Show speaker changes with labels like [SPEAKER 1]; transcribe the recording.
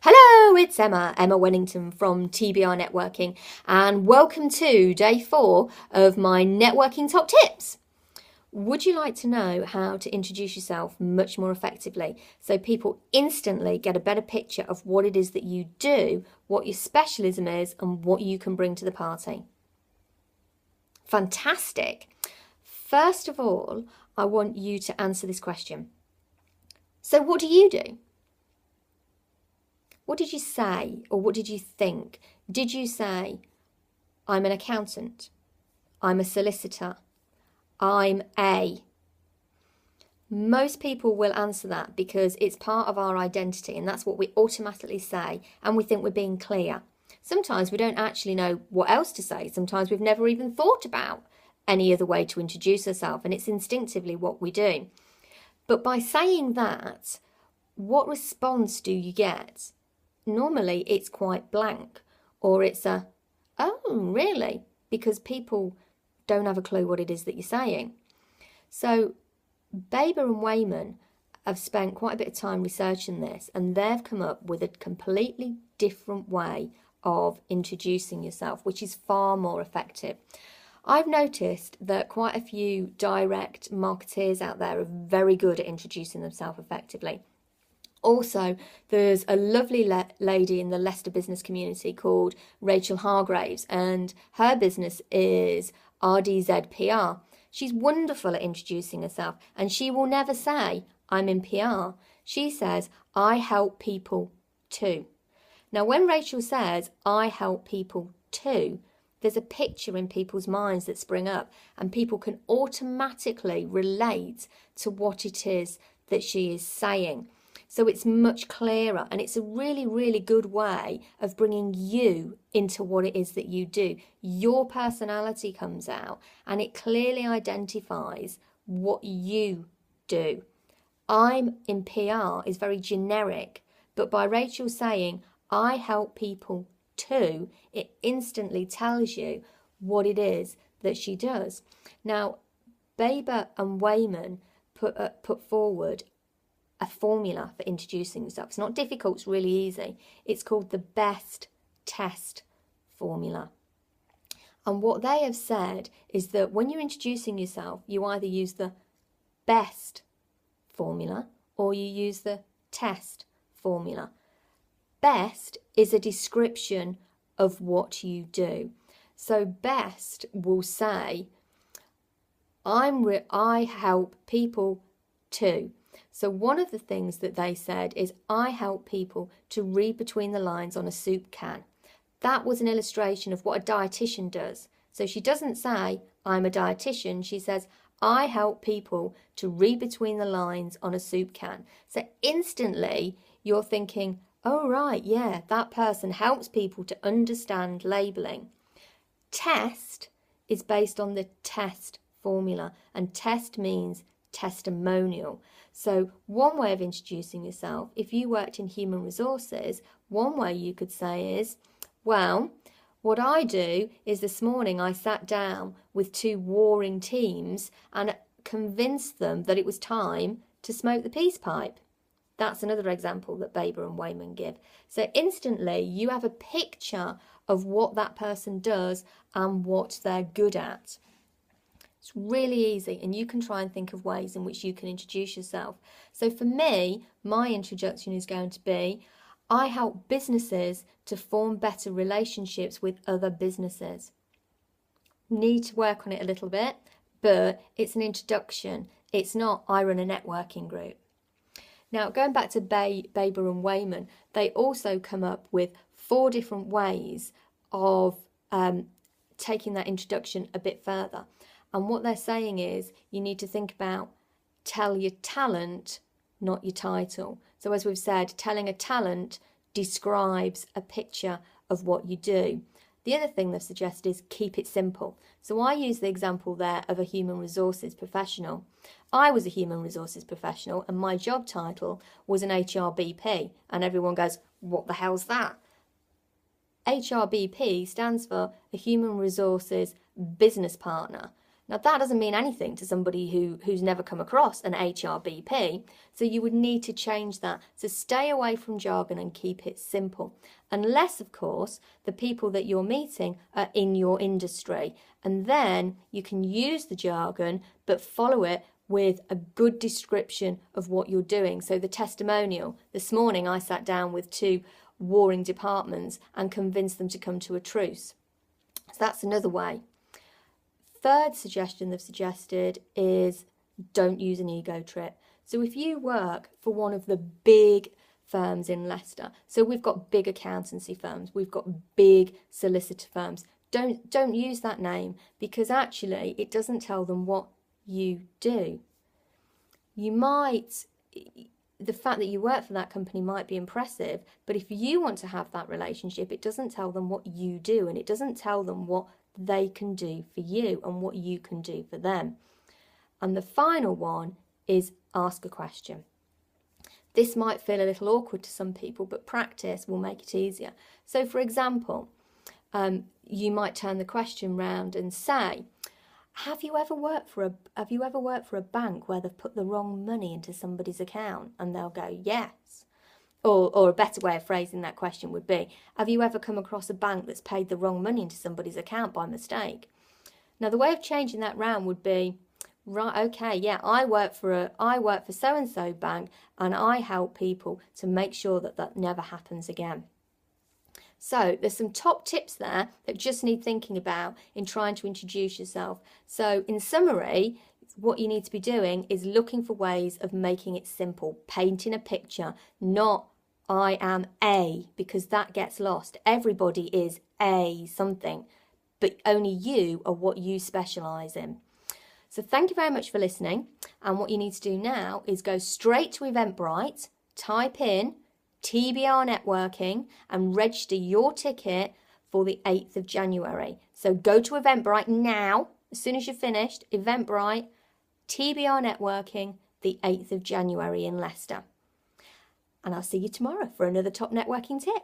[SPEAKER 1] Hello, it's Emma Wennington from TBR Networking, and welcome to day 4 of my networking top tips. Would you like to know how to introduce yourself much more effectively so people instantly get a better picture of what it is that you do, what your specialism is, and what you can bring to the party? Fantastic. First of all, I want you to answer this question. So what do you do? What did you say, or what did you think? Did you say, I'm an accountant, I'm a solicitor, I'm a... Most people will answer that because it's part of our identity and that's what we automatically say, and we think we're being clear. Sometimes we don't actually know what else to say. Sometimes we've never even thought about any other way to introduce ourselves, and it's instinctively what we do. But by saying that, what response do you get? Normally it's quite blank, or it's a, oh, really? Because people don't have a clue what it is that you're saying. So Baber and Wayman have spent quite a bit of time researching this, and they've come up with a completely different way of introducing yourself, which is far more effective. I've noticed that quite a few direct marketeers out there are very good at introducing themselves effectively. Also, there's a lovely lady in the Leicester business community called Rachel Hargraves, and her business is RDZ PR. She's wonderful at introducing herself, and she will never say, I'm in PR. She says, I help people too. Now, when Rachel says, I help people too, there's a picture in people's minds that spring up, and people can automatically relate to what it is that she is saying. So it's much clearer, and it's a really, really good way of bringing you into what it is that you do. Your personality comes out and it clearly identifies what you do. I'm in PR is very generic, but by Rachel saying, I help people too, it instantly tells you what it is that she does. Now, Baber and Wayman put forward a formula for introducing yourself. It's not difficult, it's really easy. It's called the best test formula. And what they have said is that when you're introducing yourself, you either use the best formula or you use the test formula. Best is a description of what you do. So best will say, I help people too. So one of the things that they said is, I help people to read between the lines on a soup can. That was an illustration of what a dietitian does. So she doesn't say, I'm a dietitian. She says, I help people to read between the lines on a soup can. So instantly you're thinking, oh, right, yeah, that person helps people to understand labelling. Test is based on the test formula, and test means testimonial. So one way of introducing yourself, if you worked in human resources, one way you could say is, well, what I do is this morning I sat down with 2 warring teams and convinced them that it was time to smoke the peace pipe. That's another example that Baber and Wayman give. So instantly you have a picture of what that person does and what they're good at. It's really easy, and you can try and think of ways in which you can introduce yourself. So for me, my introduction is going to be, I help businesses to form better relationships with other businesses. Need to work on it a little bit, but it's an introduction. It's not, I run a networking group. Now, going back to Baber and Wayman, they also come up with 4 different ways of taking that introduction a bit further. And what they're saying is, you need to think about, tell your talent, not your title. So as we've said, telling a talent describes a picture of what you do. The other thing they've suggested is keep it simple. So I use the example there of a human resources professional. I was a human resources professional and my job title was an HRBP, and everyone goes, what the hell's that? HRBP stands for a human resources business partner. Now, that doesn't mean anything to somebody who's never come across an HRBP, so you would need to change that. So stay away from jargon and keep it simple. Unless, of course, the people that you're meeting are in your industry, and then you can use the jargon but follow it with a good description of what you're doing. So the testimonial. This morning I sat down with 2 warring departments and convinced them to come to a truce. So that's another way. Third suggestion they've suggested is don't use an ego trip. So if you work for one of the big firms in Leicester, so we've got big accountancy firms, we've got big solicitor firms, don't use that name, because actually it doesn't tell them what you do. You might, the fact that you work for that company might be impressive, but if you want to have that relationship, it doesn't tell them what you do, and it doesn't tell them what they can do for you and what you can do for them. And the final one is ask a question. This might feel a little awkward to some people, but practice will make it easier. So for example, you might turn the question round and say, have you ever worked for a bank where they've put the wrong money into somebody's account? And they'll go, yes. Or a better way of phrasing that question would be, have you ever come across a bank that's paid the wrong money into somebody's account by mistake? Now, the way of changing that round would be, right, okay, yeah, I work for so-and-so bank, and I help people to make sure that that never happens again. So there's some top tips there that just need thinking about in trying to introduce yourself. So in summary, what you need to be doing is looking for ways of making it simple, painting a picture, not I am a, because that gets lost. Everybody is a something, but only you are what you specialise in. So thank you very much for listening. And what you need to do now is go straight to Eventbrite, type in TBR Networking and register your ticket for the 8th of January. So go to Eventbrite now, as soon as you're finished, Eventbrite, TBR Networking, the 8th of January in Leicester. And I'll see you tomorrow for another top networking tip.